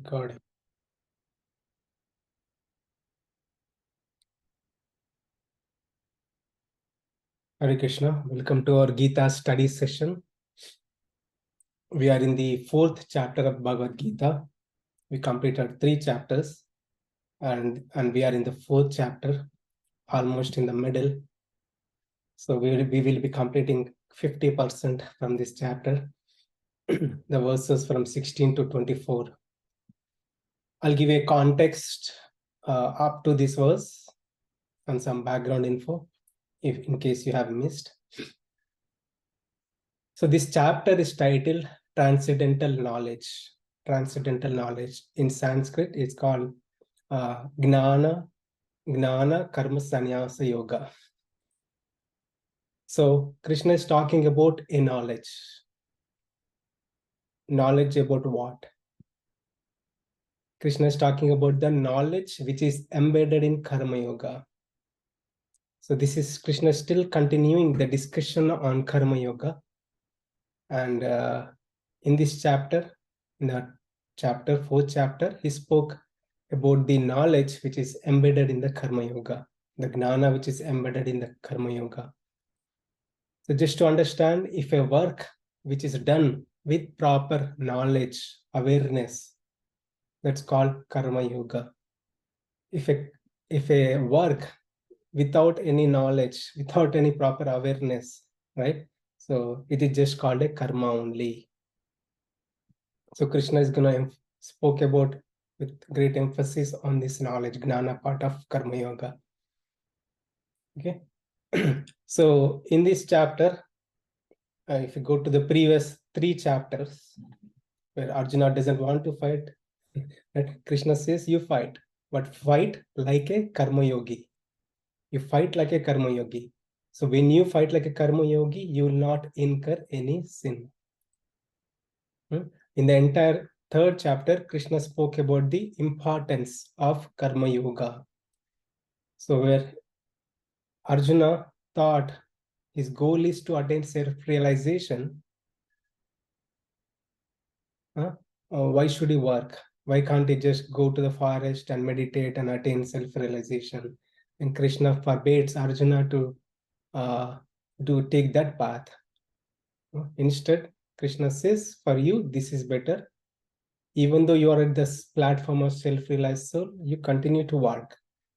Recording. Hare Krishna, welcome to our Gita study session. We are in the 4th chapter of Bhagavad Gita. We completed 3 chapters and we are in the 4th chapter, almost in the middle. So we will be completing 50% from this chapter, the verses from 16 to 24. I'll give a context up to this verse and some background info, if in case you have missed. So this chapter is titled Transcendental Knowledge. Transcendental knowledge. In Sanskrit, it's called Gnana Karma Sannyasa Yoga. So Krishna is talking about a knowledge. Knowledge about what? Krishna is talking about the knowledge which is embedded in Karma Yoga. So this is Krishna still continuing the discussion on Karma Yoga. And in this chapter, in the chapter, 4th chapter, he spoke about the knowledge which is embedded in the Karma Yoga, the Gnana which is embedded in the Karma Yoga. So just to understand, if a work which is done with proper knowledge, awareness, that's called Karma Yoga. If a work without any knowledge, without any proper awareness, right? So it is just called a karma only. So Krishna is going to spoke about with great emphasis on this knowledge, Gnana part of Karma Yoga. Okay. So in this chapter, if you go to the previous 3 chapters, where Arjuna doesn't want to fight, Krishna says, you fight, but fight like a Karma Yogi. You fight like a Karma Yogi. So when you fight like a Karma Yogi, you will not incur any sin. In the entire 3rd chapter, Krishna spoke about the importance of Karma Yoga. So where Arjuna thought his goal is to attain self-realization, why should he work? Why can't he just go to the forest and meditate and attain self-realization? And Krishna forbids Arjuna to take that path. Instead, Krishna says, for you, this is better. Even though you are at this platform of self-realized soul, you continue to work.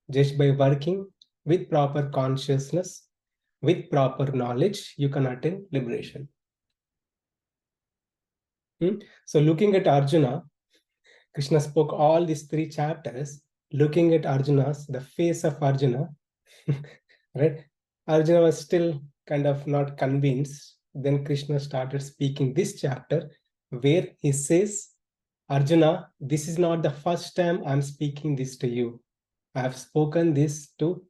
Just by working with proper consciousness, with proper knowledge, you can attain liberation. So looking at Arjuna, Krishna spoke all these 3 chapters, looking at Arjuna's, the face of Arjuna, right? Arjuna was still kind of not convinced. Then Krishna started speaking this chapter where he says, Arjuna, this is not the first time I'm speaking this to you. I have spoken this to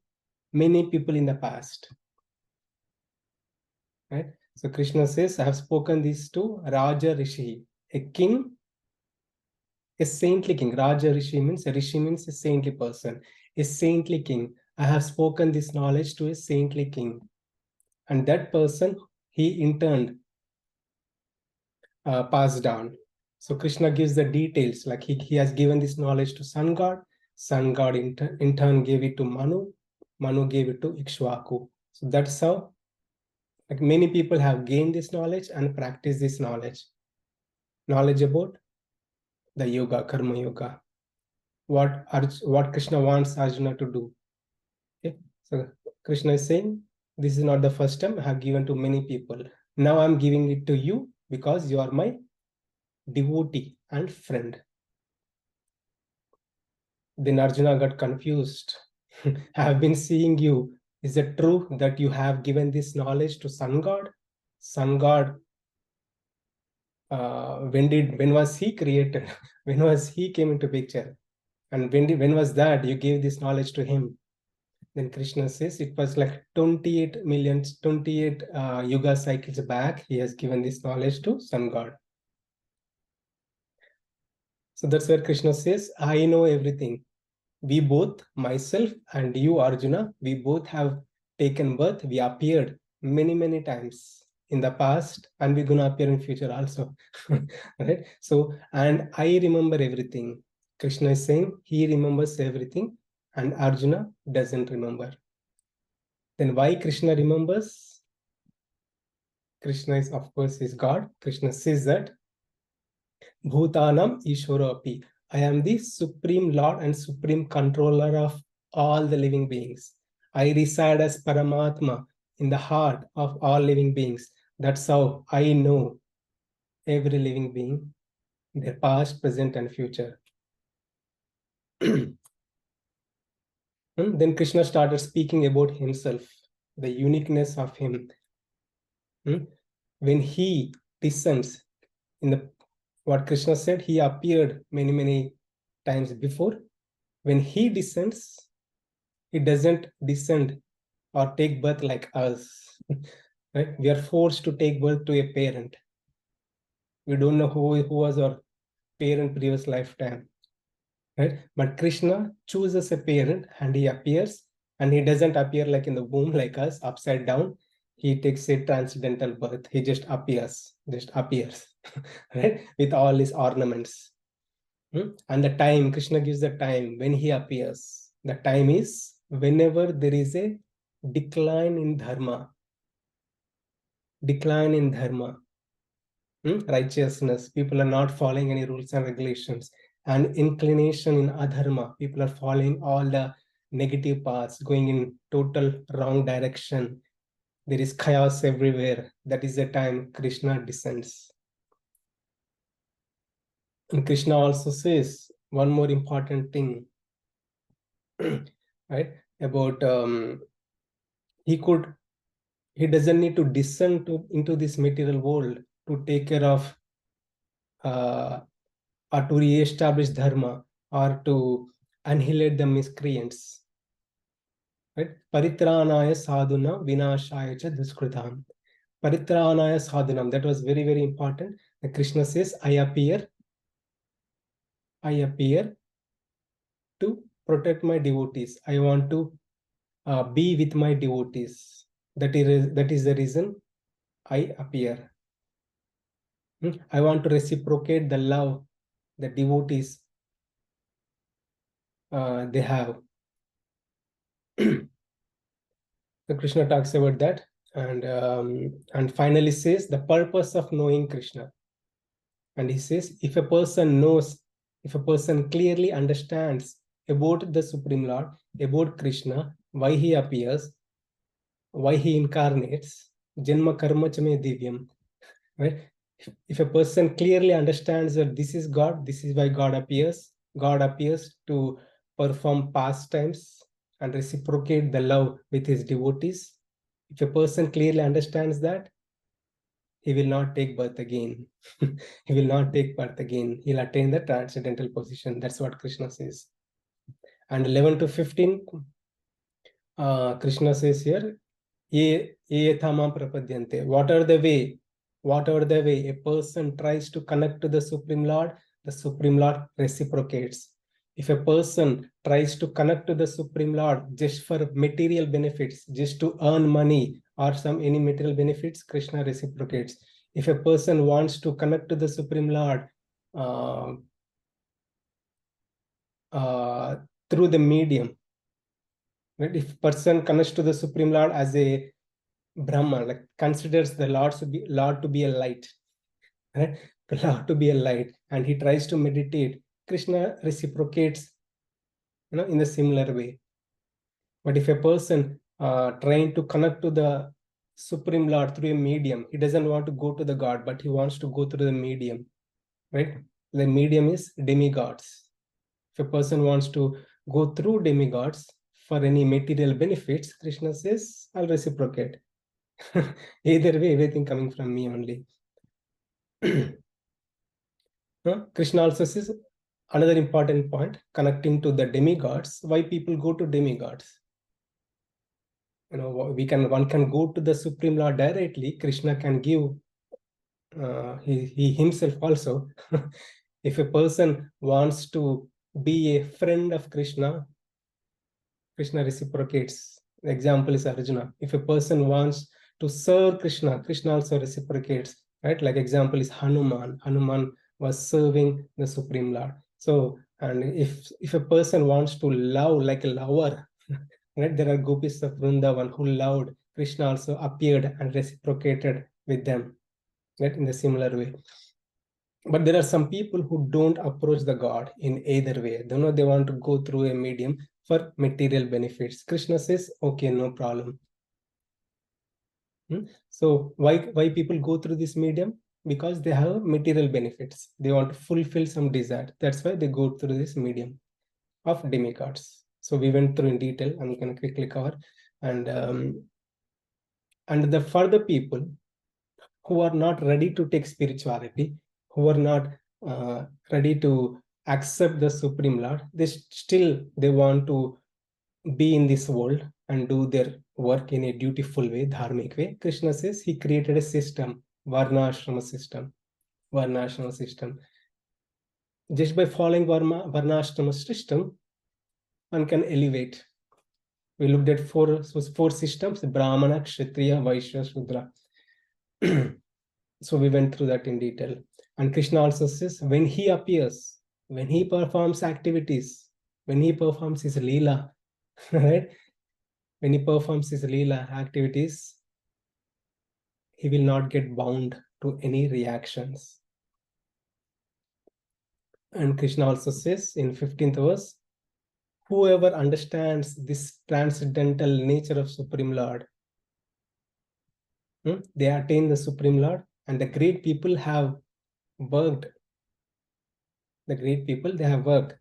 many people in the past. Right? So Krishna says, I have spoken this to Raja Rishi, a king, a saintly king. Raja Rishi means a saintly person, a saintly king. I have spoken this knowledge to a saintly king. And that person, he in turn passed down. So Krishna gives the details, like he has given this knowledge to Sun God. Sun God in turn gave it to Manu. Manu gave it to Ikshvaku. So that's how like many people have gained this knowledge and practiced this knowledge. Knowledge about the yoga, Karma Yoga. What Krishna wants Arjuna to do. Okay? So Krishna is saying, this is not the first time I have given to many people. Now I'm giving it to you because you are my devotee and friend. Then Arjuna got confused. I have been seeing you. Is it true that you have given this knowledge to Sun God? Sun God, when was he created? When was he came into picture? And when was that you gave this knowledge to him? Then Krishna says it was like 28 yuga cycles back. He has given this knowledge to Sun God. So that's where Krishna says, I know everything. We both, myself and you, Arjuna, we both have taken birth. We appeared many, many times in the past, and we're gonna appear in future also. Right? So, and I remember everything. Krishna is saying he remembers everything, and Arjuna doesn't remember. Then why Krishna remembers? Krishna is, of course, is God. Krishna says that Bhutanam Ishvaro api. I am the supreme Lord and supreme controller of all the living beings. I reside as Paramatma in the heart of all living beings. That's how I know every living being, their past, present, and future. And then Krishna started speaking about himself, the uniqueness of him. When he descends in the what Krishna said, he appeared many times before. When he descends, he doesn't descend or take birth like us. Right? We are forced to take birth to a parent. We don't know who was our parent previous lifetime. Right? But Krishna chooses a parent and he appears, and he doesn't appear like in the womb like us, upside down. He takes a transcendental birth. He just appears, right? With all his ornaments. And the time, Krishna gives the time when he appears. The time is whenever there is a decline in dharma. Decline in dharma. Righteousness. People are not following any rules and regulations. And inclination in adharma. People are following all the negative paths, going in total wrong direction. There is chaos everywhere. That is the time Krishna descends. And Krishna also says one more important thing, right? About he doesn't need to descend into this material world to take care of or to re-establish dharma or to annihilate the miscreants. Right? Paritranaya sadhuna vinashaya cha duskritam. Paritranaya sadhunam. That was very important. And Krishna says, I appear to protect my devotees. I want to be with my devotees. That is the reason I appear. I want to reciprocate the love the devotees they have. So Krishna talks about that, and finally says the purpose of knowing Krishna. And he says, if a person clearly understands about the Supreme Lord, about Krishna, why he appears, why he incarnates, Janma Karma Chame Divyam, right? If a person clearly understands that this is God, this is why God appears to perform pastimes and reciprocate the love with his devotees. If a person clearly understands that, he will not take birth again. He will not take birth again. He'll attain the transcendental position. That's what Krishna says. And 11 to 15, Krishna says here, whatever the way a person tries to connect to the Supreme Lord reciprocates. If a person tries to connect to the Supreme Lord just for material benefits, just to earn money or any material benefits, Krishna reciprocates. If a person wants to connect to the Supreme Lord through the medium, right? If person connects to the Supreme Lord as a Brahman, like considers the Lord to be a light, right? The Lord to be a light, and he tries to meditate, Krishna reciprocates, in a similar way. But if a person trying to connect to the Supreme Lord through a medium, he doesn't want to go to the God, but he wants to go through the medium, right? The medium is demigods. If a person wants to go through demigods for any material benefits, Krishna says, I'll reciprocate. Either way, everything coming from me only. Krishna also says another important point, connecting to the demigods, why people go to demigods. One can go to the Supreme Lord directly. Krishna can give he himself also. If a person wants to be a friend of Krishna, Krishna reciprocates. The example is Arjuna. If a person wants to serve Krishna. Krishna also reciprocates, right? Like example is Hanuman. Hanuman was serving the Supreme Lord. So, and if a person wants to love like a lover, right? There are gopis of Vrindavan who loved Krishna, also appeared and reciprocated with them, right? In the similar way. But there are some people who don't approach the God in either way. They know they want to go through a medium for material benefits. Krishna says, okay, no problem. So why people go through this medium? Because they have material benefits. They want to fulfill some desire. That's why they go through this medium of demigods. So we went through in detail. I'm going to quickly cover. And the further people who are not ready to take spirituality, who are not ready to accept the Supreme Lord, they want to be in this world and do their work in a dutiful way, dharmic way. Krishna says he created a system, Varnashrama system. Varnashrama system. Just by following Varnashrama system, one can elevate. We looked at four systems: Brahmana, Kshatriya, Vaishya, Shudra. So we went through that in detail. And Krishna also says, when he appears, when he performs activities, when he performs his Leela, right? When he performs his Leela activities, he will not get bound to any reactions. And Krishna also says in 15th verse, whoever understands this transcendental nature of Supreme Lord, they attain the Supreme Lord. And the great people have worked. The great people, they have worked.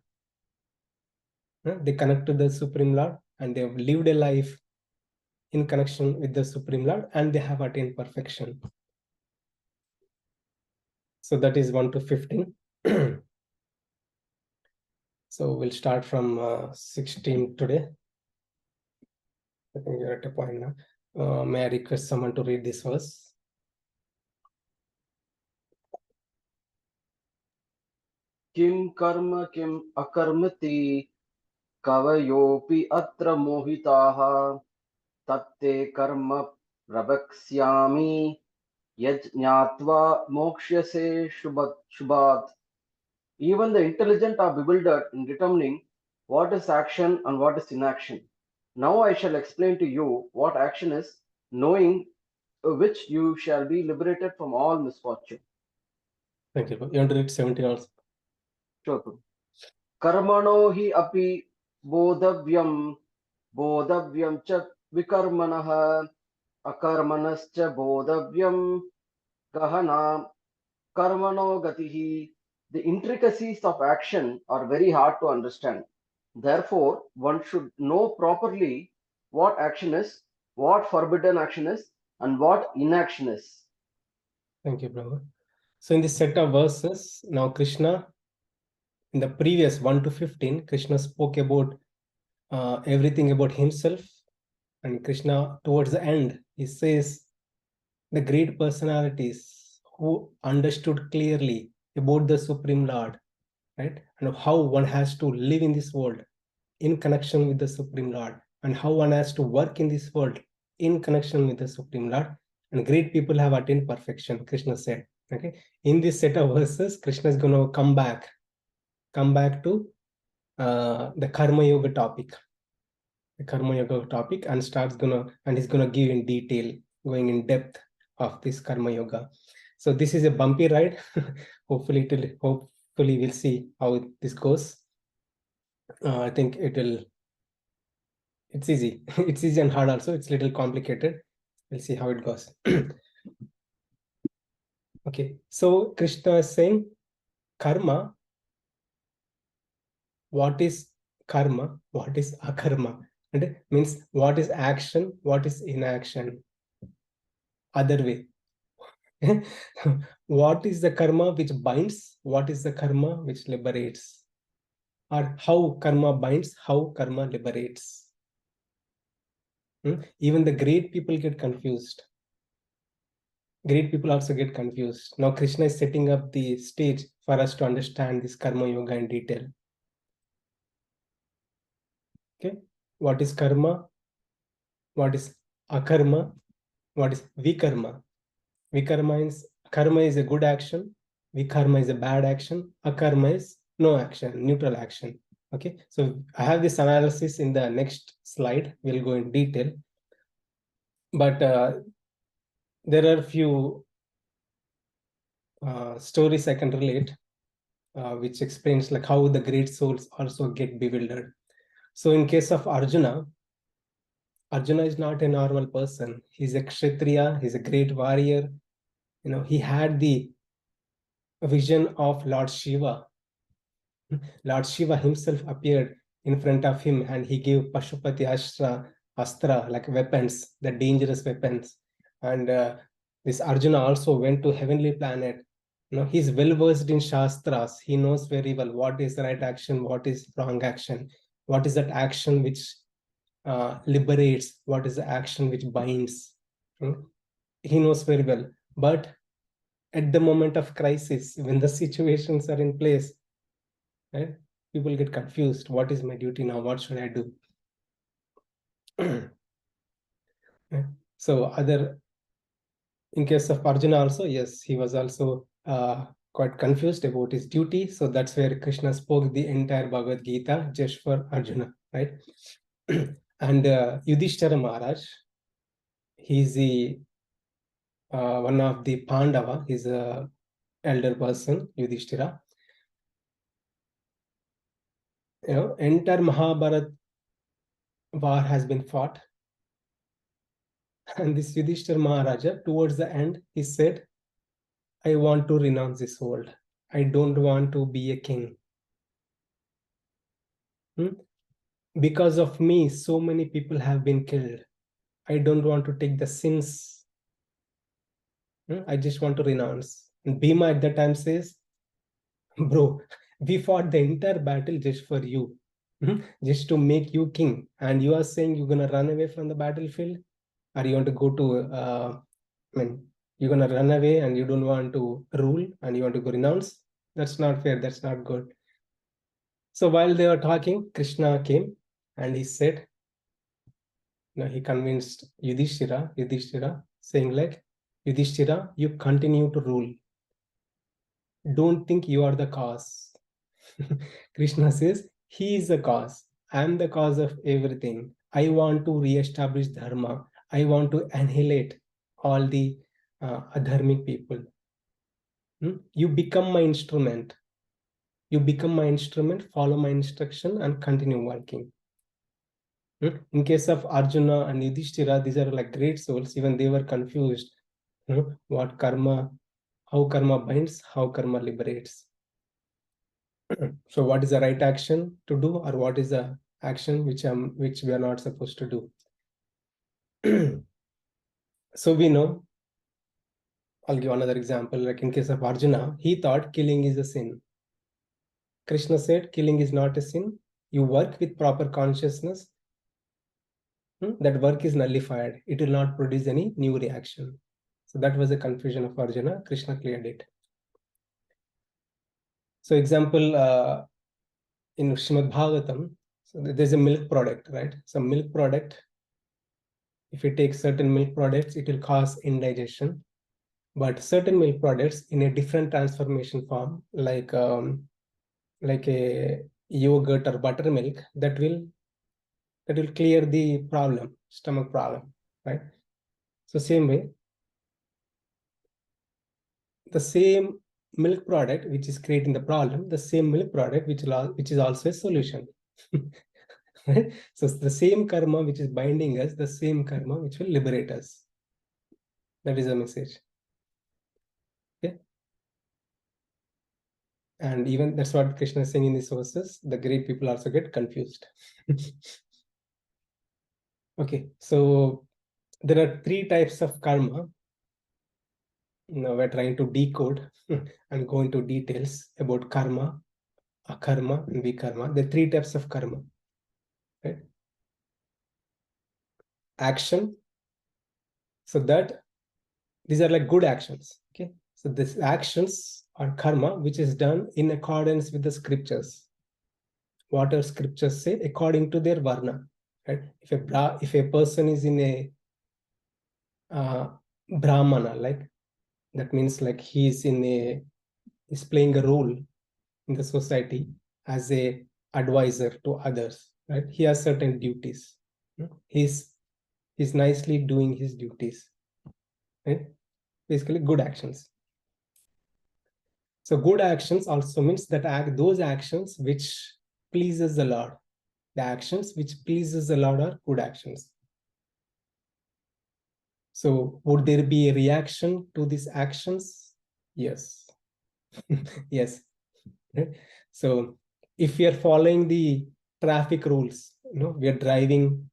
They connect to the Supreme Lord and they have lived a life in connection with the Supreme Lord and they have attained perfection. So that is 1 to 15. So we'll start from 16 today. I think you're at a point now. May I request someone to read this verse? Kim karma kim akarmati kavayopi atra mohitaha tatte karma prabhaksyami yajñatva mokshyase shubhat. Even the intelligent are bewildered in determining what is action and what is inaction. Now I shall explain to you what action is, knowing which you shall be liberated from all misfortune. Thank you. You want to read 17 also? Sure. Karmano hi api bodhavyam च विकर्मणः अकर्मणश्च बोधव्यं गहना karmano gatihi. The intricacies of action are very hard to understand. Therefore, one should know properly what action is, what forbidden action is, and what inaction is. Thank you, Prabhu. So in this set of verses, now Krishna, in the previous 1 to 15, Krishna spoke about everything about himself. And Krishna, towards the end, he says the great personalities who understood clearly about the Supreme Lord, right? And how one has to live in this world in connection with the Supreme Lord, and how one has to work in this world in connection with the Supreme Lord. And great people have attained perfection, Krishna said. Okay, in this set of verses, Krishna is going to come back to the Karma Yoga topic. The Karma Yoga topic, and he's gonna give in detail, going in depth of this Karma Yoga. So this is a bumpy ride. Hopefully we'll see how this goes. I think it's easy. It's easy and hard also. It's a little complicated. We'll see how it goes. Okay, so Krishna is saying karma. What is karma? What is akarma? And it means what is action? What is inaction? Other way. What is the karma which binds? What is the karma which liberates? Or how karma binds? How karma liberates? Even the great people get confused. Great people also get confused. Now Krishna is setting up the stage for us to understand this Karma Yoga in detail. Okay, what is karma? What is akarma? What is vikarma? Vikarma is, karma is a good action, vikarma is a bad action, akarma is no action, neutral action. Okay, so I have this analysis in the next slide. We'll go in detail. But there are few stories I can relate, which explains like how the great souls also get bewildered. So in case of Arjuna, Arjuna is not a normal person. He's a Kshatriya, he's a great warrior. You know, he had the vision of Lord Shiva. Lord Shiva himself appeared in front of him and he gave Pashupati Astra, like weapons, the dangerous weapons. And this Arjuna also went to heavenly planet. You know, he's well versed in Shastras. He knows very well what is the right action, what is wrong action, what is that action which liberates, what is the action which binds. He knows very well. But at the moment of crisis, when the situations are in place, right, people get confused. What is my duty now? What should I do? So in case of Arjuna also, yes, he was also quite confused about his duty. So that's where Krishna spoke the entire Bhagavad Gita just for Arjuna, right? And Yudhishthira Maharaj, he's the one of the Pandava, he's a elder person, Yudhishthira. You know, entire Mahabharat war has been fought. And this Yudhishthira Maharaja, towards the end, he said, I want to renounce this world. I don't want to be a king. Because of me, so many people have been killed. I don't want to take the sins. I just want to renounce. And Bhima at that time says, bro, we fought the entire battle just for you, just to make you king. And you are saying you're going to run away from the battlefield? Or you want to go to, you're going to run away and you don't want to rule and you want to go renounce? That's not fair. That's not good. So while they were talking, Krishna came and he said, he convinced Yudhishthira, saying like, Yudhishthira, you continue to rule. Don't think you are the cause. Krishna says, he is the cause. I am the cause of everything. I want to re-establish dharma. I want to annihilate all the adharmic people. You become my instrument. You become my instrument, follow my instruction and continue working. In case of Arjuna and Yudhishthira, these are like great souls. Even they were confused. What karma, how karma binds, how karma liberates. So what is the right action to do, or what is the action which we are not supposed to do? So we know, I'll give another example. Like in case of Arjuna, he thought killing is a sin. Krishna said killing is not a sin. You work with proper consciousness. That work is nullified. It will not produce any new reaction. So that was the confusion of Arjuna. Krishna cleared it. So example, in Srimad Bhagavatam, so there's a milk product, right? So milk product, if you take certain milk products, it will cause indigestion. But certain milk products in a different transformation form, like a yogurt or buttermilk, that will clear the problem, stomach problem, right? So same way, the same milk product which is creating the problem, the same milk product which is also a solution. Right? So it's the same karma which is binding us, the same karma which will liberate us. That is the message. Okay. And even that's what Krishna is saying in these verses. The great people also get confused. Okay, so there are 3 types of karma. Now we're trying to decode and go into details about karma, akarma, and vikarma. There are 3 types of karma. Right? Action. So that these are like good actions. Okay, so these actions are karma, which is done in accordance with the scriptures. What are scriptures say? According to their varna. Right? If a person is in a Brahmana, like that means like he's playing a role in the society as a advisor to others, right? He has certain duties. He's nicely doing his duties, right? Basically, good actions. So good actions also means that those actions which pleases the Lord. The actions which pleases the Lord are good actions. So would there be a reaction to these actions? Yes. Yes. So if we are following the traffic rules, we are driving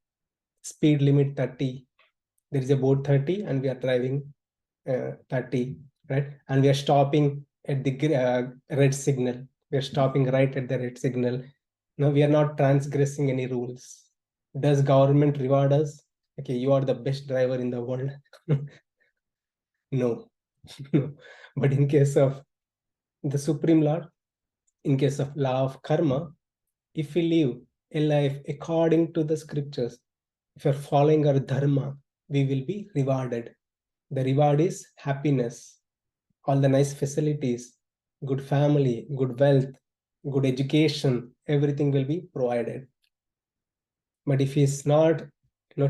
speed limit 30. There is a board 30 and we are driving 30, right? And we are stopping at the red signal. We are stopping right at the red signal. No, we are not transgressing any rules. Does government reward us? Okay, you are the best driver in the world. No. No. But in case of the Supreme Lord, in case of law of karma, if we live a life according to the scriptures, if you're following our dharma, we will be rewarded. The reward is happiness, all the nice facilities, good family, good wealth, good education, everything will be provided. But if he's not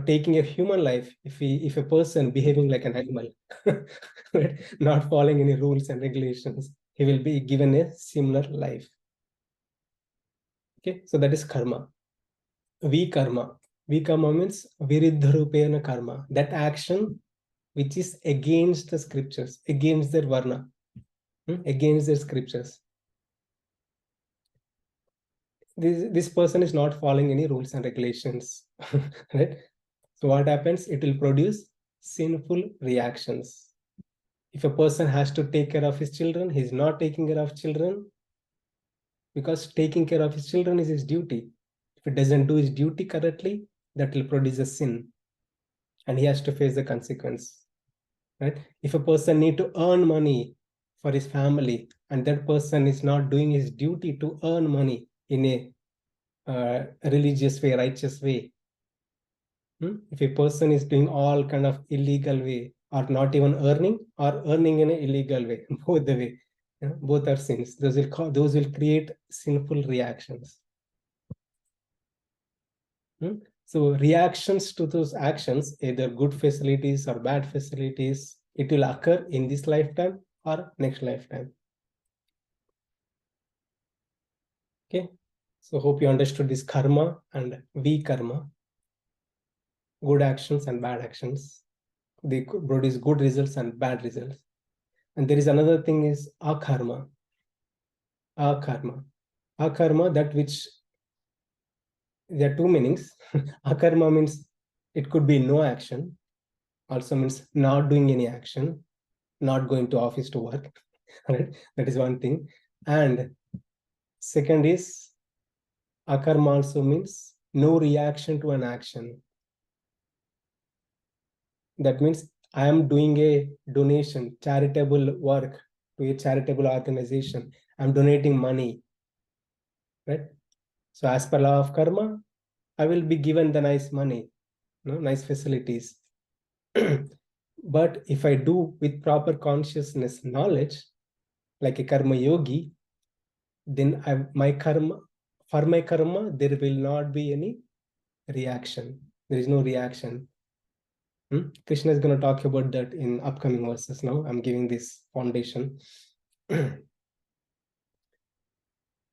taking a human life, if a person behaving like an animal, right, not following any rules and regulations, he will be given a similar life. Okay, so that is karma. Vikarma. Vikarma means viruddharupena karma. That action which is against the scriptures, against their varna, against their scriptures. This person is not following any rules and regulations, right? So what happens? It will produce sinful reactions. If a person has to take care of his children, he's not taking care of children, because taking care of his children is his duty. If he doesn't do his duty correctly, that will produce a sin, and he has to face the consequence, right? If a person need to earn money for his family, and that person is not doing his duty to earn money in a religious way, righteous way, if a person is doing all kind of illegal way, or not even earning, or earning in an illegal way, both the way, both are sins. Those will create sinful reactions. So reactions to those actions, either good facilities or bad facilities, it will occur in this lifetime or next lifetime. Okay, so hope you understood this karma and vikarma, good actions and bad actions. They produce good results and bad results. And there is another thing is akarma. Akarma. Akarma, that which, there are two meanings. Akarma means it could be no action, also means not doing any action, not going to office to work. Right? That is one thing. And second is akarma also means no reaction to an action. That means I am doing a donation, charitable work to a charitable organization. I'm donating money, right? So as per law of karma, I will be given the nice money, nice facilities. But if I do with proper consciousness, knowledge, like a karma yogi, then my karma, there will not be any reaction. There is no reaction. Krishna is going to talk about that in upcoming verses. Now I'm giving this foundation.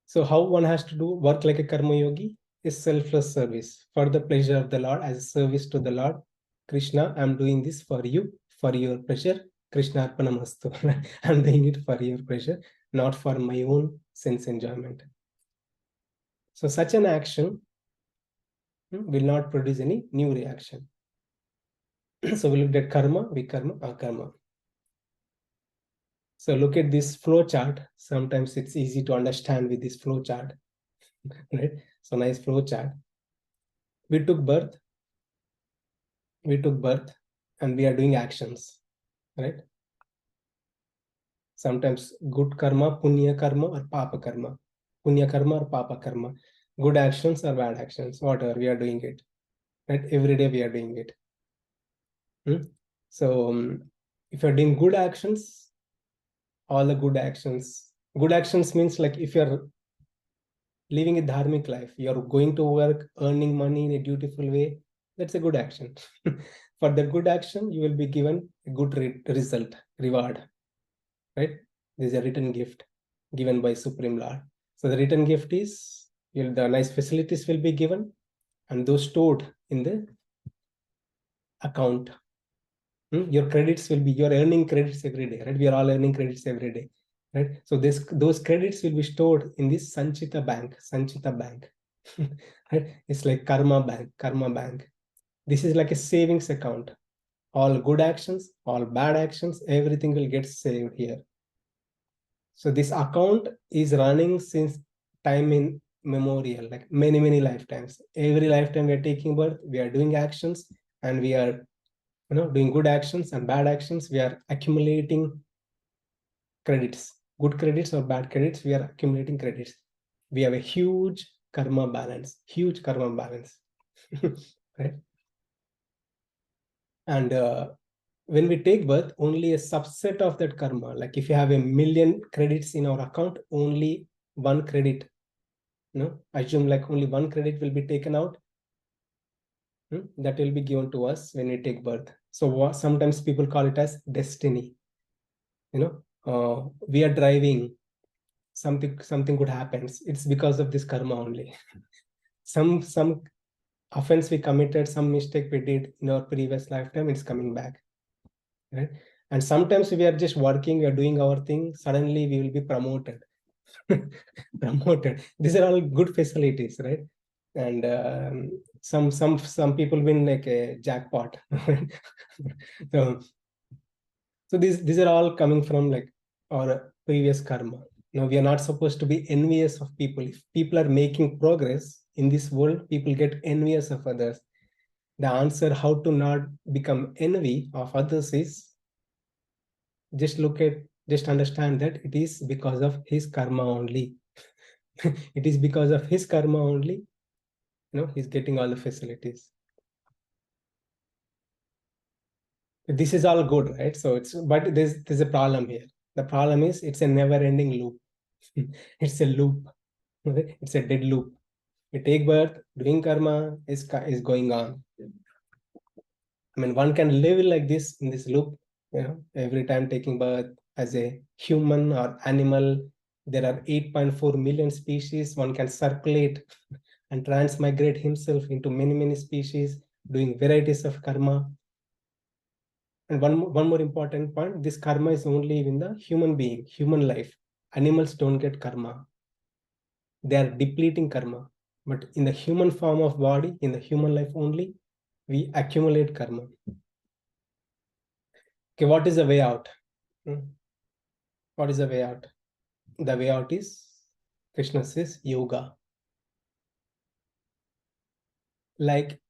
So how one has to do work like a karma yogi is selfless service for the pleasure of the Lord, as a service to the Lord. Krishna, I'm doing this for you, for your pleasure. Krishna Arpanamastu. I'm doing it for your pleasure, not for my own sense enjoyment. So such an action will not produce any new reaction. So we looked at karma, vikarma, akarma. So look at this flow chart. Sometimes it's easy to understand with this flow chart, right? So nice flow chart. We took birth, and we are doing actions, right? Sometimes good karma, punya karma, or papa karma. Punya karma or papa karma. Good actions or bad actions, whatever, we are doing it. Right? Every day we are doing it. So if you're doing good actions, all the good actions means like if you're living a dharmic life, you're going to work, earning money in a dutiful way, that's a good action. For the good action, you will be given a good result, reward, right? This is a written gift given by Supreme Lord. So the written gift is, the nice facilities will be given, and those stored in the account. Your credits will be, you're earning credits every day, right? We are all earning credits every day, right? So those credits will be stored in this Sanchita bank, right? It's like karma bank. This is like a savings account. All good actions, all bad actions, everything will get saved here. So this account is running since time in memorial, like many lifetimes. Every lifetime we are taking birth, we are doing actions, and we are doing good actions and bad actions. We are accumulating credits, good credits or bad credits. We are accumulating credits. We have a huge karma balance, right? And when we take birth, only a subset of that karma, like if you have 1,000,000 credits in our account, only one credit, assume like only one credit will be taken out, that will be given to us when we take birth. So sometimes people call it as destiny. We are driving, something good happens, it's because of this karma only. some offense we committed, some mistake we did in our previous lifetime, it's coming back, right? And sometimes we are just working, we are doing our thing, suddenly we will be promoted. These are all good facilities, right? And some people win like a jackpot. So these are all coming from like our previous karma. We are not supposed to be envious of people. If people are making progress in this world, people get envious of others. The answer how to not become envy of others is just understand that it is because of his karma only. It is because of his karma only, he's getting all the facilities. This is all good, right? So but there's a problem here. The problem is it's a never-ending loop. It's a loop. It's a dead loop. We take birth, doing karma is going on. I mean, one can live like this in this loop, every time taking birth as a human or animal. There are 8.4 million species. One can circulate and transmigrate himself into many species, doing varieties of karma. And one more important point, this karma is only in the human life. Animals don't get karma. They are depleting karma. But in the human form of body, in the human life only, we accumulate karma. Okay, what is the way out? What is the way out? The way out is, Krishna says, yoga. Like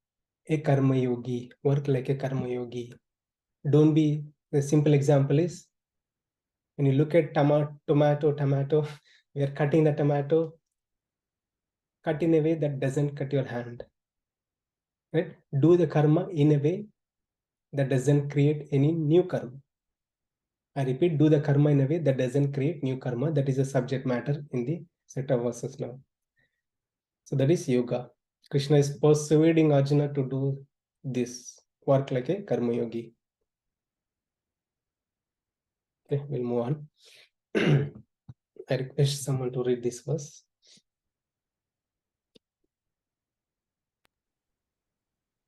a karma yogi, work like a karma yogi. Don't be, the simple example is, when you look at tomato, we are cutting the tomato, cut in a way that doesn't cut your hand, right? Do the karma in a way that doesn't create any new karma. I repeat, do the karma in a way that doesn't create new karma. That is a subject matter in the set of verses now. So that is yoga. Krishna is persuading Arjuna to do this, work like a karma yogi. Okay, we'll move on. I request someone to read this verse.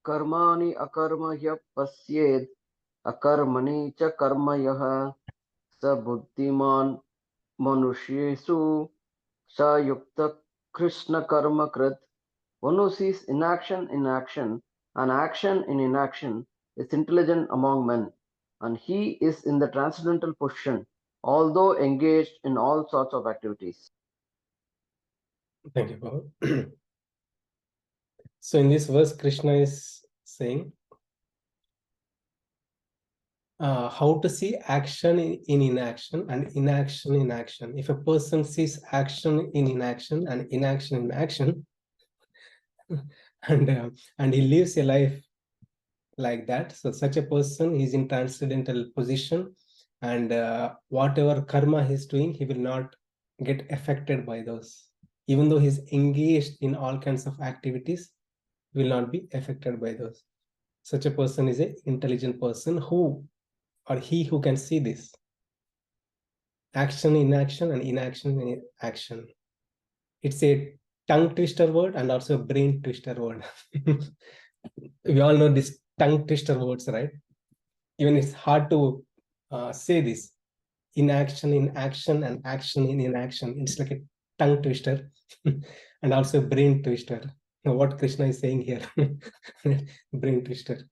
कर्माणि अकर्म ह्यः पश्येत् अकर्मणि च कर्म यः स बुद्धिमान् मनुष्येषु स युक्तः कृष्ण कर्म कृत्. One who sees inaction in action and action in inaction is intelligent among men, and he is in the transcendental position, although engaged in all sorts of activities. Thank you, Paul. So in this verse, Krishna is saying how to see action in inaction and inaction in action. If a person sees action in inaction and inaction in action, and he lives a life like that. So such a person is in transcendental position, and whatever karma he's doing, he will not get affected by those. Even though he's engaged in all kinds of activities, will not be affected by those. Such a person is an intelligent person who, or he who can see this. Action, inaction, and inaction, in action. It's a tongue twister word and also a brain twister word. We all know this tongue twister words, right? Even it's hard to say this. Inaction in action and action in inaction. It's like a tongue twister and also a brain twister. Now, what Krishna is saying here, brain twister.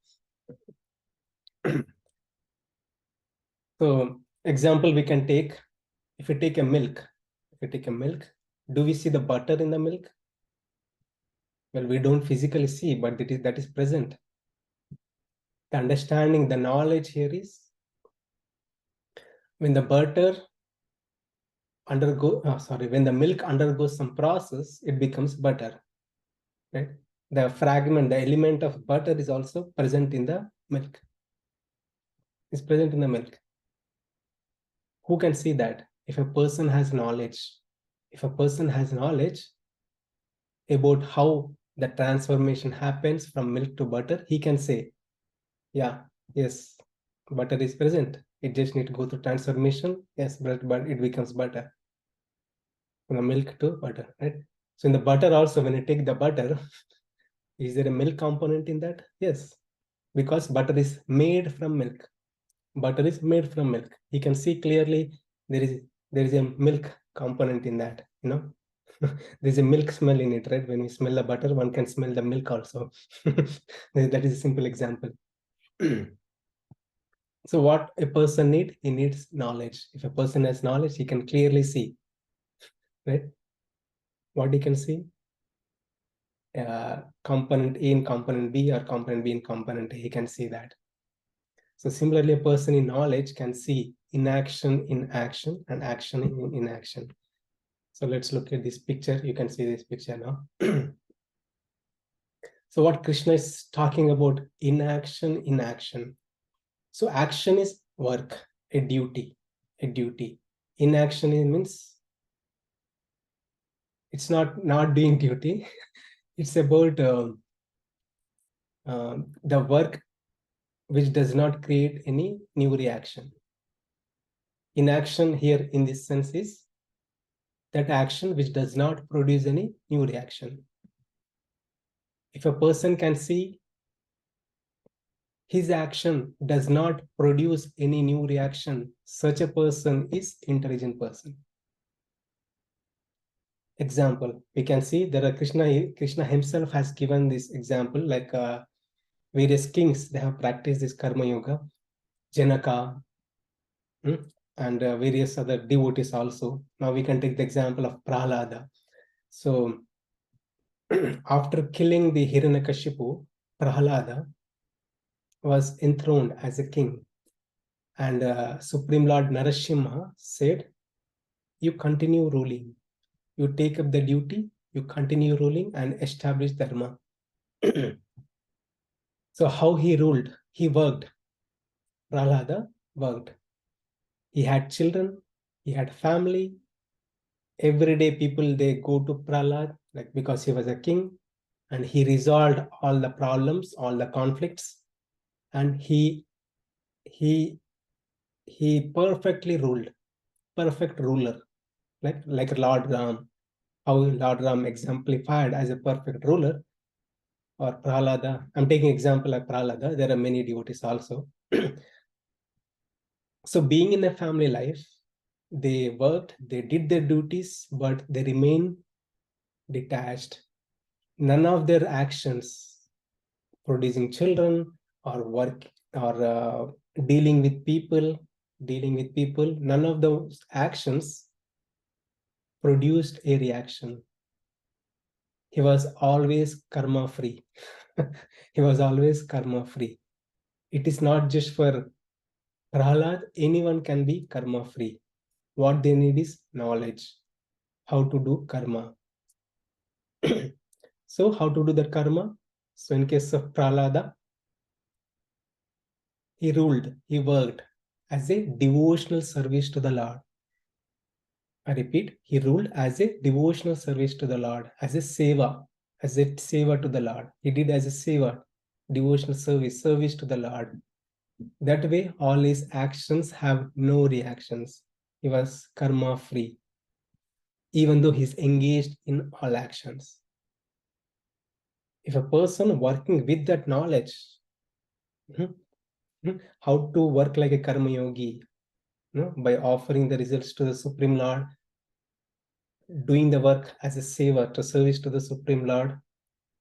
So, example we can take, if we take a milk, do we see the butter in the milk? Well, we don't physically see, but that is present. The understanding, the knowledge here is when the butter when the milk undergoes some process, it becomes butter, right? The fragment, the element of butter is also present in the milk. Is present in the milk. Who can see that? If a person has knowledge, about how the transformation happens from milk to butter, he can say, yeah, yes, butter is present. It just needs to go through transformation. Yes, but it becomes butter. From the milk to butter, right? So in the butter also, when you take the butter, is there a milk component in that? Yes, because butter is made from milk. Butter is made from milk. You can see clearly there is a milk component in that, you know. There's a milk smell in it, right? When we smell the butter, one can smell the milk also. That is a simple example. So what a person needs, he needs knowledge. If a person has knowledge, he can clearly see, right? What he can see? Component A in component B or component B in component A, he can see that. So similarly, a person in knowledge can see inaction in action and action in inaction. So let's look at this picture. You can see this picture now. So what Krishna is talking about, inaction in action. So action is work, a duty. Inaction means it's not doing duty. It's about the work which does not create any new reaction. Inaction here in this sense is that action which does not produce any new reaction. If a person can see his action does not produce any new reaction, such a person is intelligent person. Example, we can see there are Krishna himself has given this example, like various kings, they have practiced this karma yoga. Janaka, and various other devotees also. Now we can take the example of Prahlada. So after killing the Hiranyakashipu, Prahlada was enthroned as a king. And Supreme Lord Narasimha said, you continue ruling. You take up the duty, you continue ruling and establish dharma. So how he ruled? He worked. Prahlada worked. He had children, he had family. Everyday people, they go to Prahlad, like because he was a king, and he resolved all the problems, all the conflicts, and he perfectly ruled, perfect ruler, like Lord Ram, how Lord Ram exemplified as a perfect ruler, or Prahlada. I'm taking example like Prahlada. There are many devotees also. So being in a family life, they worked, they did their duties, but they remain detached. None of their actions, producing children or work or dealing with people, none of those actions produced a reaction. He was always karma free. He was always karma free. It is not just for Prahlad, anyone can be karma free. What they need is knowledge, how to do karma. So how to do the karma? So in case of Prahlada, he ruled, he worked as a devotional service to the Lord. I repeat, he ruled as a devotional service to the Lord, as a seva to the Lord. He did as a seva, devotional service to the Lord. That way, all his actions have no reactions. He was karma free, even though he's engaged in all actions. If a person working with that knowledge, how to work like a karma yogi, by offering the results to the Supreme Lord, doing the work as a seva to service to the Supreme Lord.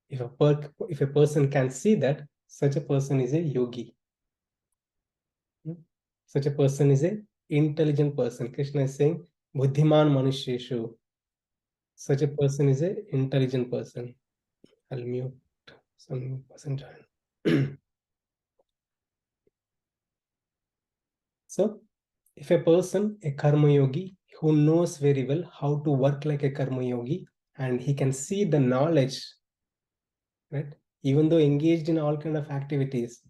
If a person can see that, such a person is a yogi. Such a person is a intelligent person. Krishna is saying, Buddhiman Manusheshu. Such a person is a intelligent person. I'll mute some person join. So, if a person, a karma yogi, who knows very well how to work like a karma yogi, and he can see the knowledge, right? Even though engaged in all kind of activities,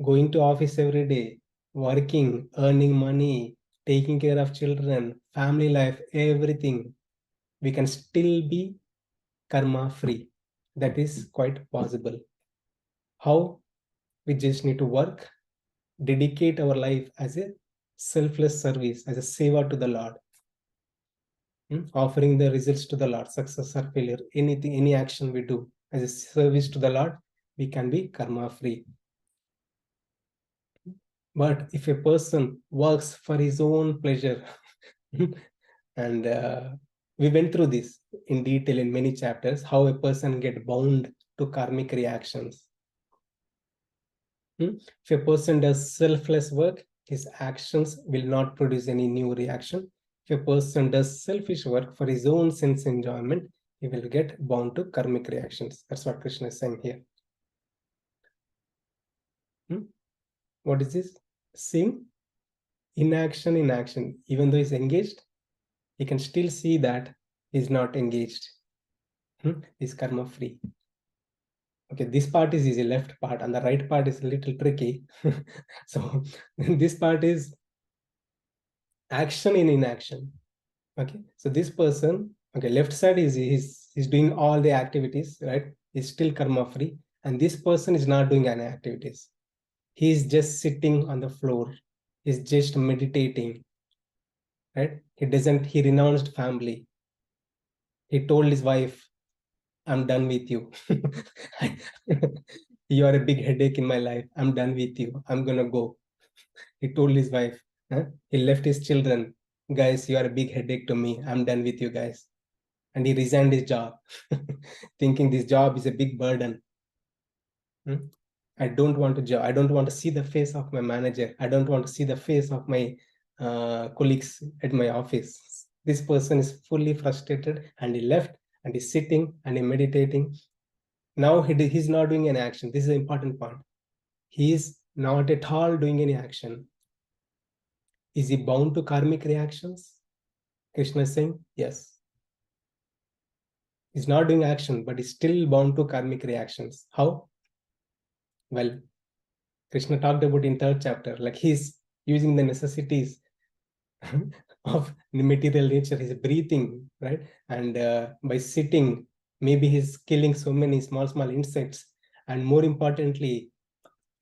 going to office every day, working, earning money, taking care of children, family life, everything, we can still be karma free. That is quite possible. How? We just need to work, dedicate our life as a selfless service, as a seva to the Lord. Offering the results to the Lord, success or failure, anything, any action we do as a service to the Lord, we can be karma free. But if a person works for his own pleasure, and we went through this in detail in many chapters, how a person get bound to karmic reactions. If a person does selfless work, his actions will not produce any new reaction. If a person does selfish work for his own sense enjoyment, he will get bound to karmic reactions. That's what Krishna is saying here. What is this? Seeing inaction in action. Even though he's engaged, he can still see that he's not engaged. He's karma free. Okay, this part is easy, left part, and the right part is a little tricky. So this part is action in inaction. Okay, so this person, okay, left side is he's doing all the activities, right? He's still karma free, and this person is not doing any activities. He's just sitting on the floor. He's just meditating, right? He renounced family. He told his wife, I'm done with you. You are a big headache in my life. I'm done with you. I'm gonna go. He told his wife. He left his children. Guys, you are a big headache to me. I'm done with you guys. And he resigned his job, thinking this job is a big burden. I don't want to job. I don't want to see the face of my manager. I don't want to see the face of my colleagues at my office. This person is fully frustrated, and he left, and he's sitting and he's meditating. Now he's not doing any action. This is the important point. He is not at all doing any action. Is he bound to karmic reactions? Krishna is saying, yes. He's not doing action, but he's still bound to karmic reactions. How? Well, Krishna talked about in 3rd chapter, like he's using the necessities of the material nature. He's breathing, right? And by sitting, maybe he's killing so many small insects. And more importantly,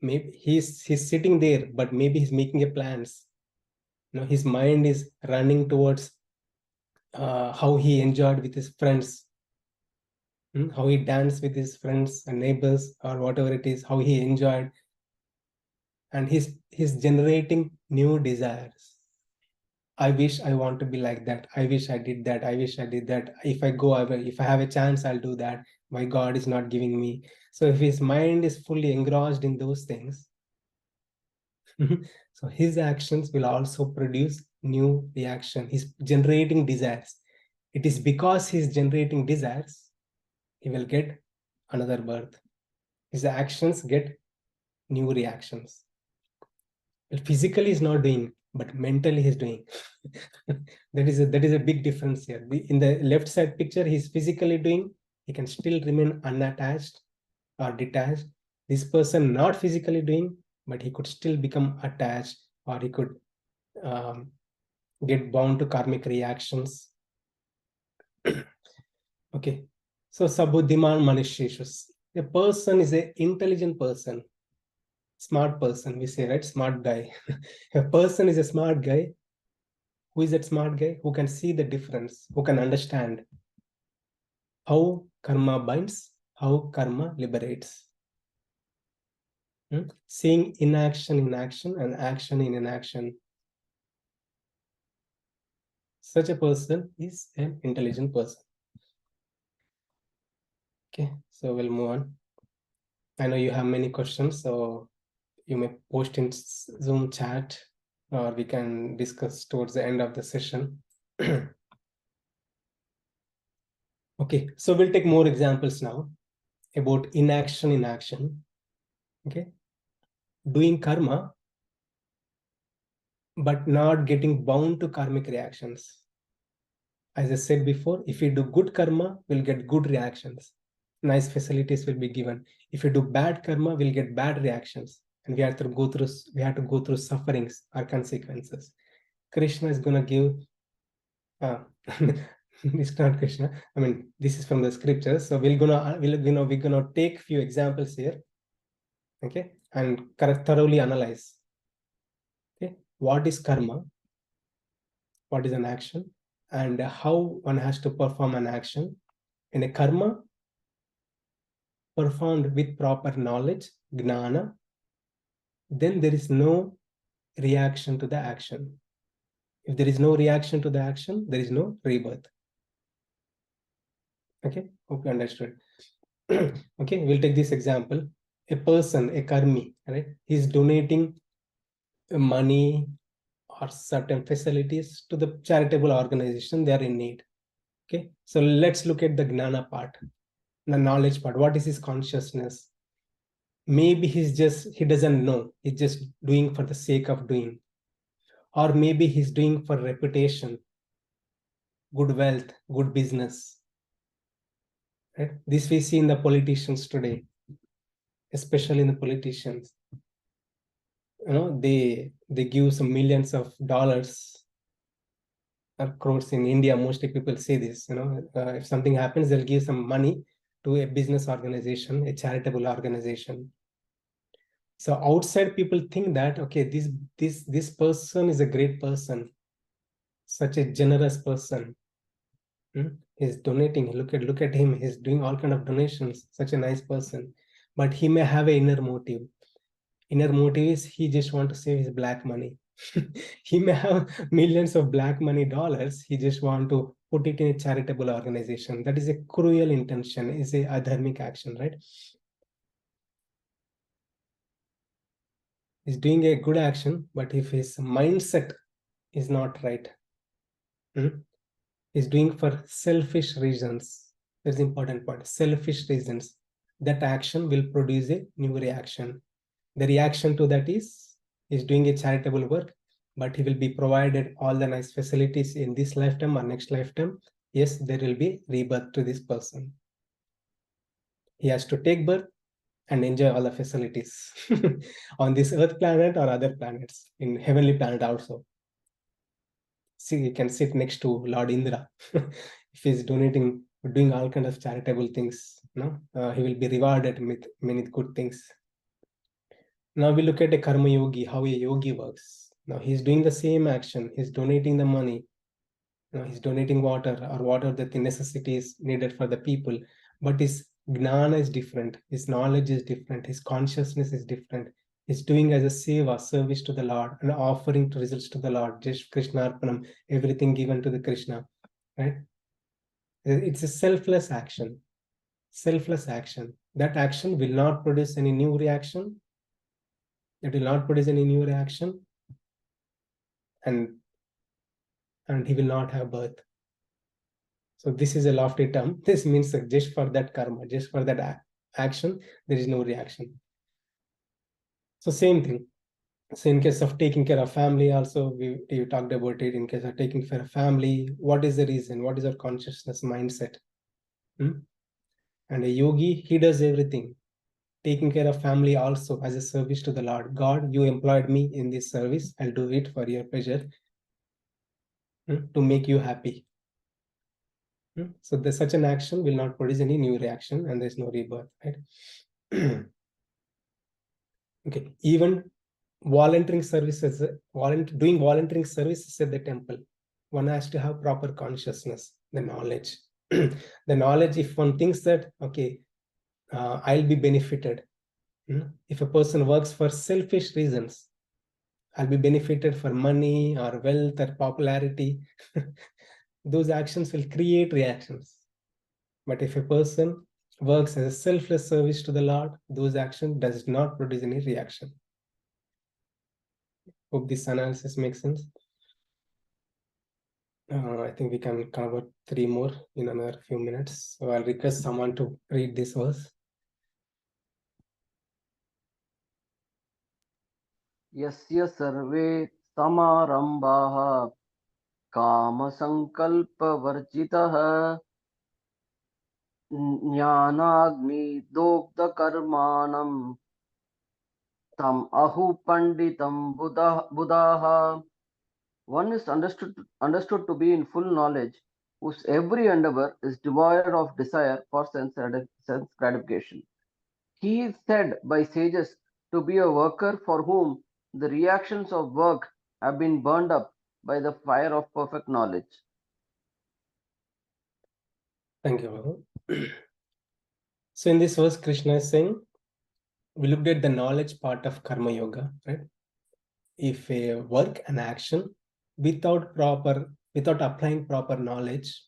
maybe he's sitting there, but maybe he's making a plans. His mind is running towards how he enjoyed with his friends, how he danced with his friends and neighbors, or whatever it is, how he enjoyed. And he's generating new desires. I wish I want to be like that. I wish I did that. I wish I did that. If I have a chance, I'll do that. My God is not giving me. So if his mind is fully engrossed in those things, so his actions will also produce new reaction. He's generating desires. It is because he's generating desires, he will get another birth. His actions get new reactions. Well, physically he's not doing, but mentally he's doing. that is a big difference here. In the left side picture, he's physically doing. He can still remain unattached or detached. This person not physically doing, but he could still become attached, or he could get bound to karmic reactions. Okay, so Sabuddhiman Manisheshus. A person is an intelligent person, smart person, we say, right? Smart guy. A person is a smart guy. Who is that smart guy? Who can see the difference, who can understand how karma binds, how karma liberates. Seeing inaction in action and action in inaction. Such a person is an intelligent person. Okay, so we'll move on. I know you have many questions, so you may post in Zoom chat, or we can discuss towards the end of the session. Okay, so we'll take more examples now about inaction in action. Okay, doing karma, but not getting bound to karmic reactions. As I said before, if you do good karma, we'll get good reactions. Nice facilities will be given. If you do bad karma, we'll get bad reactions, and we have to go through sufferings or consequences. Krishna is gonna give. It's not Krishna. I mean, this is from the scriptures. So we're gonna take few examples here, okay, and thoroughly analyze. Okay, what is karma? What is an action? And how one has to perform an action. In a karma, performed with proper knowledge, gnana, then there is no reaction to the action. If there is no reaction to the action, there is no rebirth. Okay, hope you understood. Okay, we'll take this example. A person, a karmi, right? He's donating money or certain facilities to the charitable organization they are in need. Okay, so let's look at the gnana part, the knowledge part. What is his consciousness? Maybe he doesn't know. He's just doing for the sake of doing. Or maybe he's doing for reputation, good wealth, good business. Right? This we see in the politicians today, especially in the politicians. They give some millions of dollars or crores. In India, mostly people say this. If something happens, they'll give some money to a business organization, a charitable organization. So outside people think that, okay, this person is a great person, such a generous person. He's donating. Look at him. He's doing all kind of donations. Such a nice person. But he may have an inner motive. Inner motive is he just want to save his black money. He may have millions of black money dollars. He just want to put it in a charitable organization. That is a cruel intention. Is a adharmic action, right? He's doing a good action, but if his mindset is not right, is doing for selfish reasons. That's the important point. Selfish reasons. That action will produce a new reaction. The reaction to that is doing a charitable work, but he will be provided all the nice facilities in this lifetime or next lifetime. Yes, there will be rebirth to this person. He has to take birth and enjoy all the facilities on this earth planet or other planets, in heavenly planet also. See, you can sit next to Lord Indra. If he's doing all kind of charitable things, he will be rewarded with many good things. Now we look at a karma yogi, how a yogi works. Now he's doing the same action. He's donating the money. He's donating water or water that the necessities needed for the people. But his gnana is different. His knowledge is different. His consciousness is different. He's doing as a seva, service to the Lord, and offering to results to the Lord. Just Krishna Arpanam, everything given to the Krishna, right? It's a selfless action. Selfless action. That action will not produce any new reaction. It will not produce any new reaction, and he will not have birth. So this is a lofty term. This means that just for that karma, just for that action, there is no reaction. So same thing. So in case of taking care of family, also we talked about it. In case of taking care of family, what is the reason? What is our consciousness mindset? And a yogi, he does everything. taking care of family also as a service to the Lord. God, you employed me in this service. I'll do it for your pleasure, to make you happy. So there's such an action will not produce any new reaction, and there's no rebirth, right? Okay, even volunteering services, doing volunteering services at the temple, one has to have proper consciousness, the knowledge. The knowledge, if one thinks that, okay, I'll be benefited. If a person works for selfish reasons, I'll be benefited for money or wealth or popularity. Those actions will create reactions. But if a person works as a selfless service to the Lord, those actions does not produce any reaction. Hope this analysis makes sense. I think we can cover 3 more in another few minutes. So I'll request someone to read this verse. यस्य सर्वे समारम्भाः कामसङ्कल्पवर्जितः ज्ञानाग्निदोग्धकर्माणं तम् आहु पंडितं बुधाः. One is understood to be in full knowledge, whose every endeavor is devoid of desire for sense gratification. He is said by sages to be a worker for whom the reactions of work have been burned up by the fire of perfect knowledge. Thank you. So in this verse, Krishna is saying, we looked at the knowledge part of Karma Yoga, right? If a work and action without applying proper knowledge,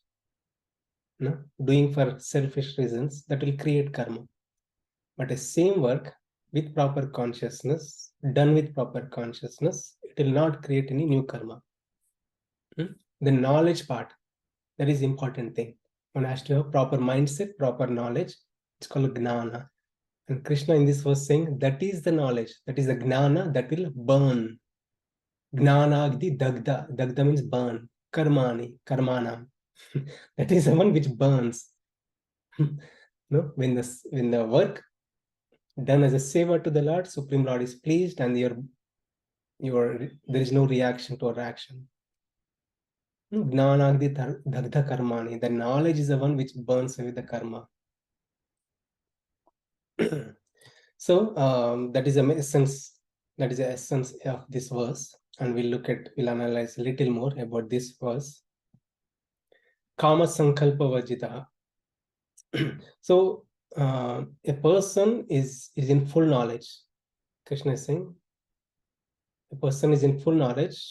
doing for selfish reasons, that will create karma. But a same work with proper consciousness, done with proper consciousness, it will not create any new karma. The knowledge part, that is important thing. One has to have proper mindset, proper knowledge. It's called gnana. And Krishna in this verse saying, that is the knowledge, that is the gnana that will burn. Gnanagdi dagda. Dagda means burn. Karmani, karmanam. That is the one which burns. No, when the work done as a seva to the Lord, Supreme Lord is pleased, and there is no reaction to our action. Gnanagdi dagda karmani. The knowledge is the one which burns away the karma. So that is the essence. That is the essence of this verse, and we'll analyze a little more about this verse. Kama sankalpa vajitaha. So a person is in full knowledge. Krishna is saying, a person is in full knowledge.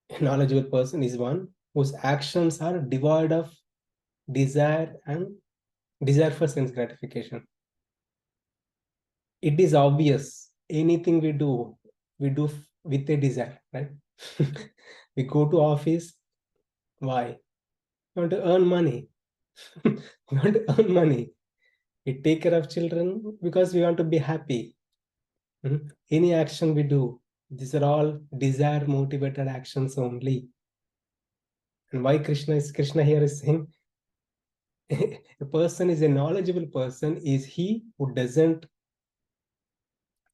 A knowledgeable person is one whose actions are devoid of desire for sense gratification. It is obvious, anything we do with a desire, right? We go to office. Why? We want to earn money. We want to earn money. We take care of children because we want to be happy. Any action we do, these are all desire motivated actions only. And why Krishna here is saying, a person is a knowledgeable person is he who doesn't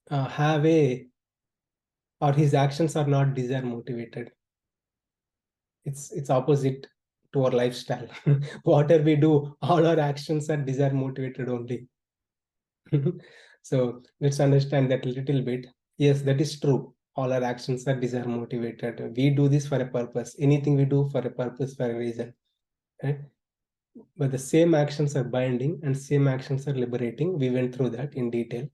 or his actions are not desire motivated. It's opposite to our lifestyle. Whatever we do, all our actions are desire motivated only. So let's understand that a little bit. Yes, that is true. All our actions are desire motivated. We do this for a purpose. Anything we do for a purpose, for a reason. Right? But the same actions are binding and same actions are liberating. We went through that in detail.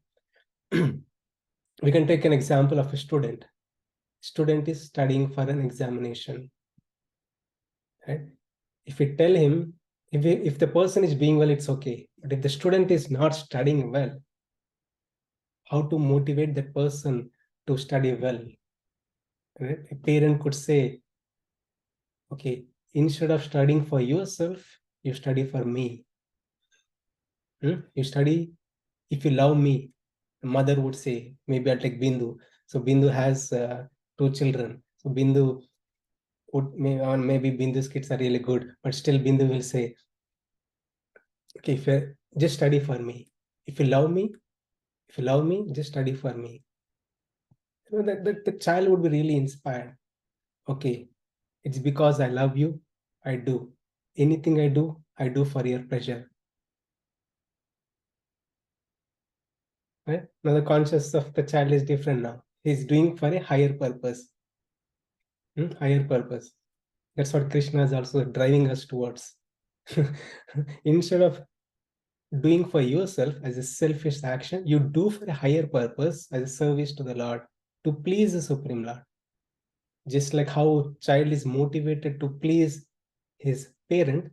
We can take an example of a student. Student is studying for an examination. Right? If we tell him, if the person is doing well, it's okay. But if the student is not studying well, how to motivate that person to study well? Right? A parent could say, okay, instead of studying for yourself, you study for me. You study if you love me. The mother would say, maybe I'll take Bindu. So Bindu has 2 children. So Bindu maybe Bindu's kids are really good, but still Bindu will say, okay, if you just study for me. If you love me, If you love me, just study for me. That the child would be really inspired. Okay, it's because I love you, I do. Anything I do for your pleasure. Right? Now the conscious of the child is different now. He's doing for a higher purpose. Higher purpose. That's what Krishna is also driving us towards. Instead of doing for yourself as a selfish action, you do for a higher purpose as a service to the Lord, to please the Supreme Lord. Just like how child is motivated to please his parent,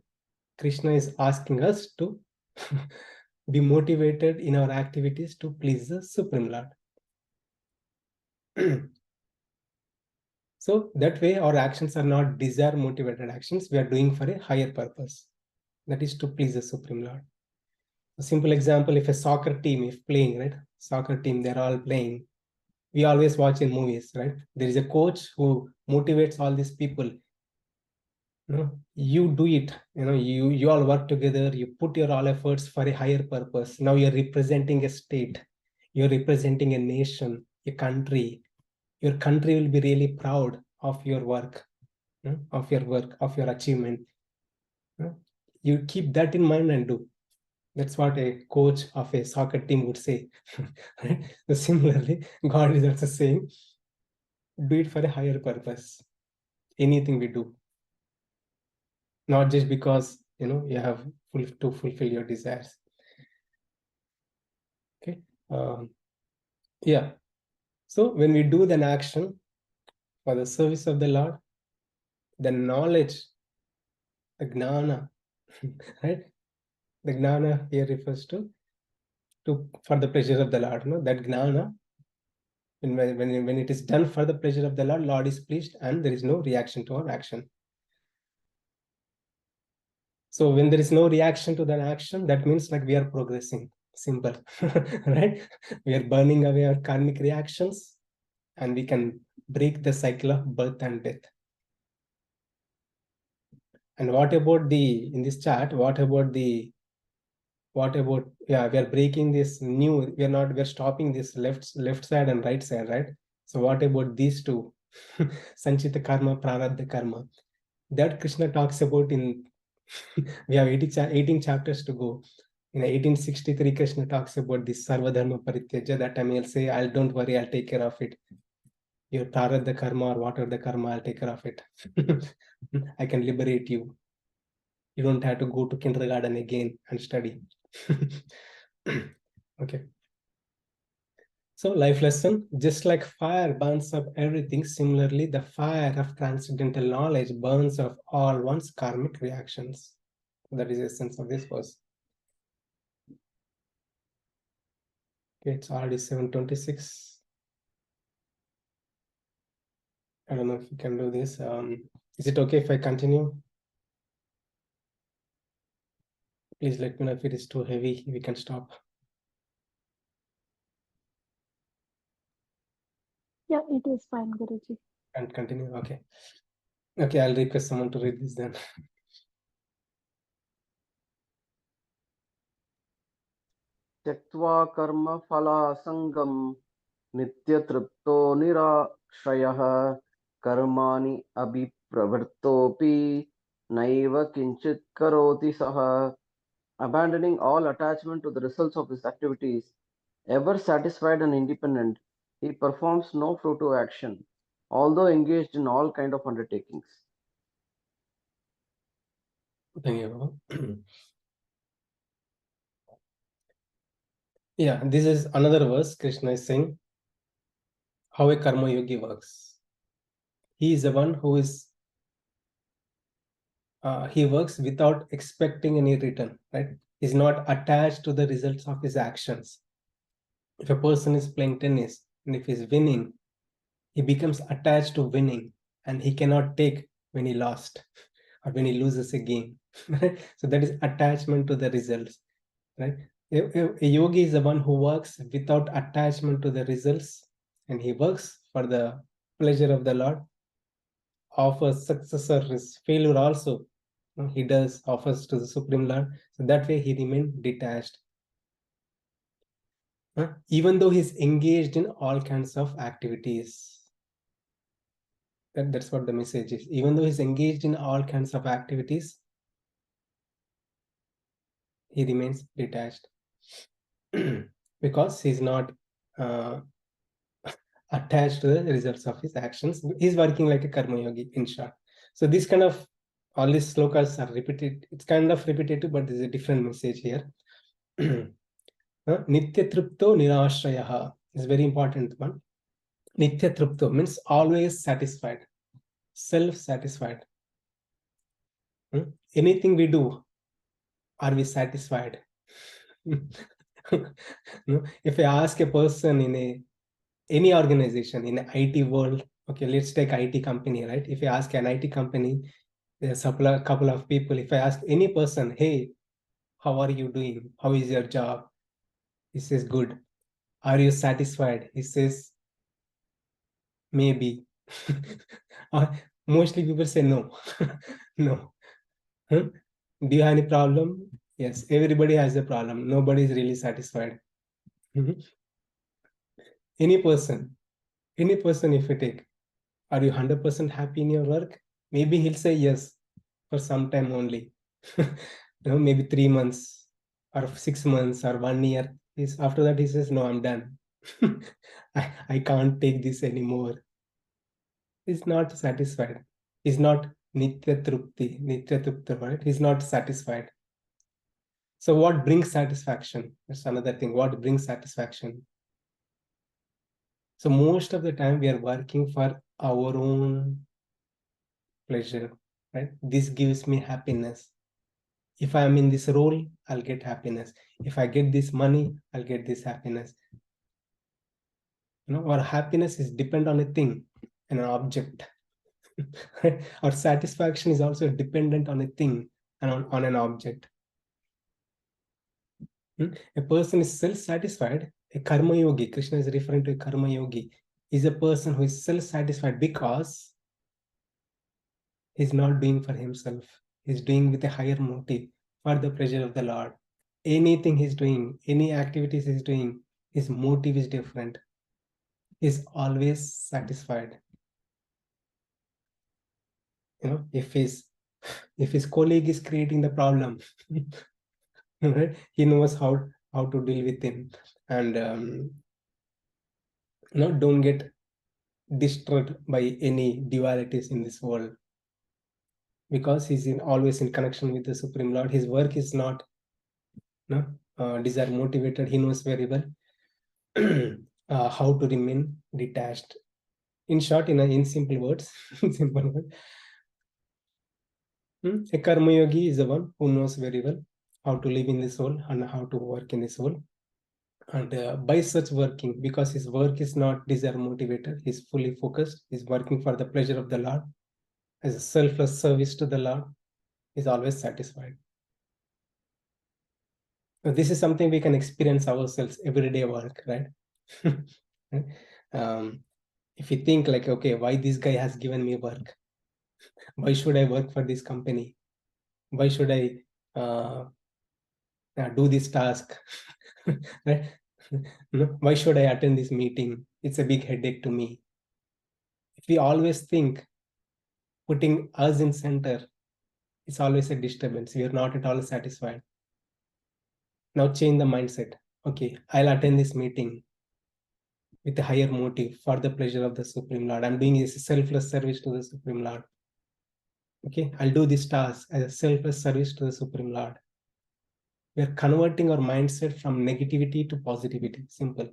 Krishna is asking us to be motivated in our activities to please the Supreme Lord. So that way our actions are not desire motivated actions. We are doing for a higher purpose. That is to please the Supreme Lord. A simple example, if a soccer team is playing, right? Soccer team, they're all playing. We always watch in movies, right? There is a coach who motivates all these people. You do it, you all work together, you put your all efforts for a higher purpose. Now you're representing a state, you're representing a nation, a country. Your country will be really proud of your work, of your achievement. You keep that in mind and do. That's what a coach of a soccer team would say. Right? So similarly, God is also saying, do it for a higher purpose. Anything we do, not just because you have to fulfill your desires. Okay. Yeah. So when we do an action for the service of the Lord, the knowledge, the gnana, right? The gnana here refers to for the pleasure of the Lord. That gnana, when it is done for the pleasure of the Lord, Lord is pleased and there is no reaction to our action. So when there is no reaction to that action, that means like we are progressing. Simple. Right? We are burning away our karmic reactions and we can break the cycle of birth and death. And what about in this chart, we are breaking this new, we're stopping this left side and right side, right? So what about these two? Sanchita karma, prarabdha karma. That Krishna talks about in, we have 18 chapters to go. In 1863, Krishna talks about this sarvadharma parityaja. That time he'll say, don't worry, I'll take care of it. Your prarabdha karma or whatever the karma, I'll take care of it. I can liberate you. You don't have to go to kindergarten again and study. Okay. So life lesson, just like fire burns up everything, similarly, the fire of transcendental knowledge burns off all one's karmic reactions. That is the essence of this verse. Okay, it's already 7:26. I don't know if you can do this. Is it okay if I continue? Please let me know if it is too heavy. We can stop. Yeah, it is fine, Guruji. And continue. Okay. Okay, I'll request someone to read this then. त्यक्त्वा कर्मफलासङ्गं नित्यतृप्तो निराश्रयः कर्माणि अभिप्रवृत्तोऽपि नैव किञ्चित् करोति सः. Abandoning all attachment to the results of his activities, ever satisfied and independent, he performs no fruitive action, although engaged in all kind of undertakings. Thank you. Yeah, this is another verse. Krishna is saying how a karma yogi works. He is the one who is he works without expecting any return, right? He's not attached to the results of his actions. If a person is playing tennis and if he's winning, he becomes attached to winning and he cannot take when he lost or when he loses a game. So that is attachment to the results, right? A yogi is the one who works without attachment to the results and he works for the pleasure of the Lord. Offers success or failure also, he does offers to the Supreme Lord. So that way he remains detached. Even though he's engaged in all kinds of activities. That's what the message is. Even though he's engaged in all kinds of activities, he remains detached because he's not attached to the results of his actions. He's working like a karma yogi, in short. So this kind of, all these slokas are repeated. It's kind of repetitive, but there's a different message here. Nitya tripto nirashrayaha is very important one. Nitya tripto means always satisfied, self-satisfied. Anything we do, are we satisfied? If I ask a person in any organization in the IT world, okay, let's take IT company, right? If I ask an IT company, there's a couple of people, if I ask any person, hey, how are you doing? How is your job? He says, good. Are you satisfied? He says, maybe. Or mostly people say no. No. Do you have any problem? Yes, everybody has a problem. Nobody is really satisfied. Any person, if you take, are you 100% happy in your work? Maybe he'll say yes for some time only. Maybe 3 months or 6 months or 1 year. After that, he says, no, I'm done. I can't take this anymore. He's not satisfied. He's not Nitya Trupta, right? He's not satisfied. So what brings satisfaction? That's another thing. What brings satisfaction? So most of the time we are working for our own pleasure, right? This gives me happiness. If I am in this role, I'll get happiness. If I get this money, I'll get this happiness. Our happiness is depend on a thing, an object. Our satisfaction is also dependent on a thing and on an object. A person is self-satisfied. A karma yogi, Krishna is referring to a karma yogi, is a person who is self-satisfied because he's not doing for himself. He's doing with a higher motive for the pleasure of the Lord. Anything he's doing, any activities he's doing, his motive is different. He's always satisfied. If his colleague is creating the problem, right? He knows how to deal with him, and don't get distraught by any dualities in this world, because he's always in connection with the Supreme Lord. His work is not desire motivated. He knows very well how to remain detached. In short, in simple words, a karma yogi is the one who knows very well how to live in this world and how to work in this world. And by such working, because his work is not desire motivated, he's fully focused, he's working for the pleasure of the Lord, as a selfless service to the Lord, is always satisfied. This is something we can experience ourselves everyday work, right? If you think like, okay, why this guy has given me work? Why should I work for this company? Why should I do this task? Right? Why should I attend this meeting? It's a big headache to me. If we always think putting us in center, it's always a disturbance. We are not at all satisfied. Now change the mindset. Okay, I'll attend this meeting with a higher motive for the pleasure of the Supreme Lord. I'm doing this selfless service to the Supreme Lord. Okay, I'll do this task as a selfless service to the Supreme Lord. We are converting our mindset from negativity to positivity. Simple.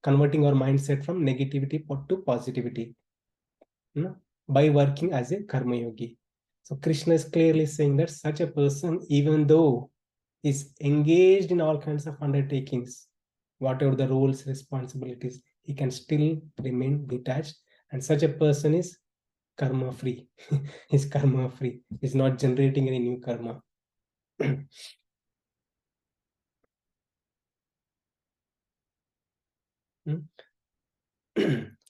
Converting our mindset from negativity to positivity by working as a karma yogi. So Krishna is clearly saying that such a person, even though is engaged in all kinds of undertakings, whatever the roles, responsibilities, he can still remain detached. And such a person is karma free. He's karma free. He's not generating any new karma.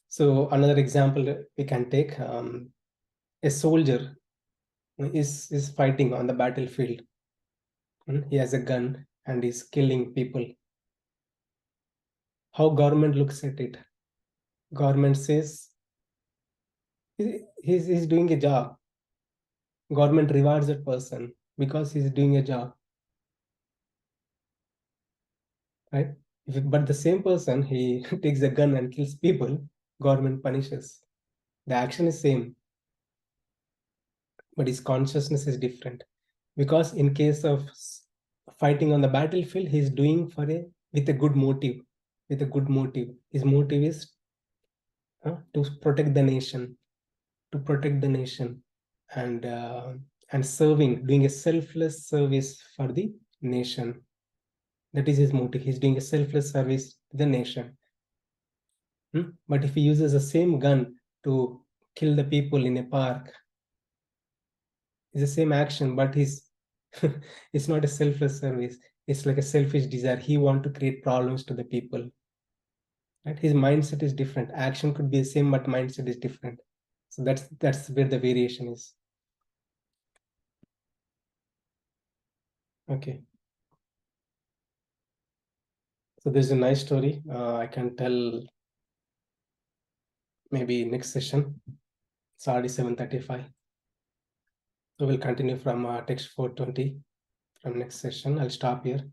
So another example we can take, a soldier is fighting on the battlefield. He has a gun and is killing people. How government looks at it? Government says he's doing a job. Government rewards that person because he's doing a job, right? But the same person, he takes a gun and kills people, government punishes. The action is same, but his consciousness is different. Because in case of fighting on the battlefield, he's doing with a good motive. With a good motive. His motive is to protect the nation, and serving, doing a selfless service for the nation. That is his motive. He's doing a selfless service to the nation. But if he uses the same gun to kill the people in a park, it's the same action, but it's not a selfless service. It's like a selfish desire. He wants to create problems to the people. Right? His mindset is different. Action could be the same, but mindset is different. So that's where the variation is. Okay. So there's a nice story. I can tell maybe next session. It's already 7:35. So we'll continue from text 420 from next session. I'll stop here.